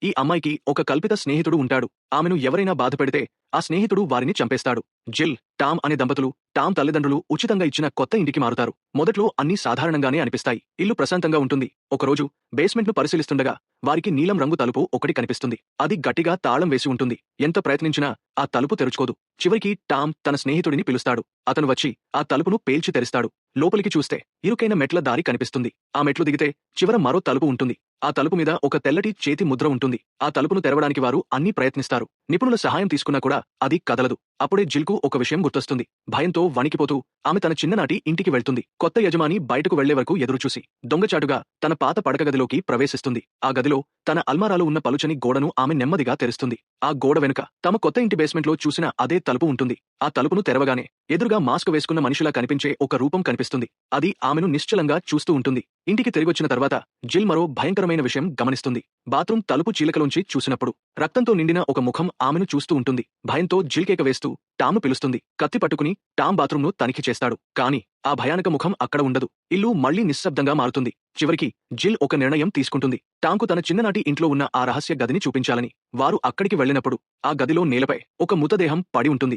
ఈ అమ్మాయికి ఒక కల్పిత స్నేహితుడు ఉంటాడు. ఆమెను ఎవరైనా బాధపెడితే ఆ స్నేహితుడు వారిని చంపేస్తాడు. జిల్, టామ్ అనే దంపతులు, టామ్ తల్లిదండ్రులు ఉచితంగా ఇచ్చిన కొత్త ఇంటికి మారుతారు. మొదట్లో అన్నీ సాధారణంగానే అనిపిస్తాయి. ఇల్లు ప్రశాంతంగా ఉంటుంది. ఒకరోజు బేస్మెంట్ను పరిశీలిస్తుండగా వారికి నీలం రంగు తలుపు ఒకటి కనిపిస్తుంది. అది గట్టిగా తాళం వేసి ఉంటుంది. ఎంత ప్రయత్నించినా ఆ తలుపు తెరుచుకోదు. చివరికి టామ్ తన స్నేహితుడిని పిలుస్తాడు. అతను వచ్చి ఆ తలుపును పేల్చి తెరుస్తాడు. లోపలికి చూస్తే ఇరుకైన మెట్ల దారి కనిపిస్తుంది. ఆ మెట్లు దిగితే చివర మరో తలుపు ఉంటుంది. ఆ తలుపు మీద ఒక తెల్లటి చేతి ముద్ర ఉంటుంది. ఆ తలుపును తెరవడానికి వారు అన్నీ ప్రయత్నిస్తారు. నిపుణుల సహాయం తీసుకున్నా కూడా అది కదలదు. అప్పుడే జిల్కు ఒక విషయం గుర్తొస్తుంది. భయంతో వణికిపోతూ ఆమె తన చిన్ననాటి ఇంటికి వెళ్తుంది. కొత్త యజమాని బయటకు వెళ్లే వరకు ఎదురుచూసి దొంగచాటుగా తన పాత పడక గదిలోకి ప్రవేశిస్తుంది. ఆ గదిలో తన అల్మారాలో ఉన్న పలుచని గోడను ఆమె నెమ్మదిగా తెరుస్తుంది. ఆ గోడ వెనుక తమ కొత్త ఇంటి బేస్మెంట్లో చూసిన అదే తలుపు ఉంటుంది. ఆ తలుపును తెరవగానే ఎదురుగా మాస్క్ వేసుకున్న మనిషిలా కనిపించే ఒక రూపం కనిపిస్తుంది. అది ఆమెను నిశ్చలంగా చూస్తూ ఉంటుంది. ఇంటికి తిరిగొచ్చిన తర్వాత జిల్ మరో భయంకరమైన విషయం గమనిస్తుంది. బాత్రూం తలుపు చీలకలోంచి చూసినప్పుడు రక్తంతో నిండిన ఒక ముఖం ఆమెను చూస్తూ ఉంటుంది. భయంతో జిల్ కేక వేస్తూ టామ్ను పిలుస్తుంది. కత్తి పట్టుకుని టామ్ బాత్రూంను తనిఖీ చేస్తాడు. కానీ ఆ భయానక ముఖం అక్కడ ఉండదు. ఇల్లు మళ్లీ నిశ్శబ్దంగా మారుతుంది. చివరికి జిల్ ఒక నిర్ణయం తీసుకుంటుంది. టామ్కు తన చిన్ననాటి ఇంట్లో ఉన్న ఆ రహస్య గదిని చూపించాలని. వారు అక్కడికి వెళ్లినప్పుడు ఆ గదిలో నేలపై ఒక మృతదేహం పడి ఉంటుంది.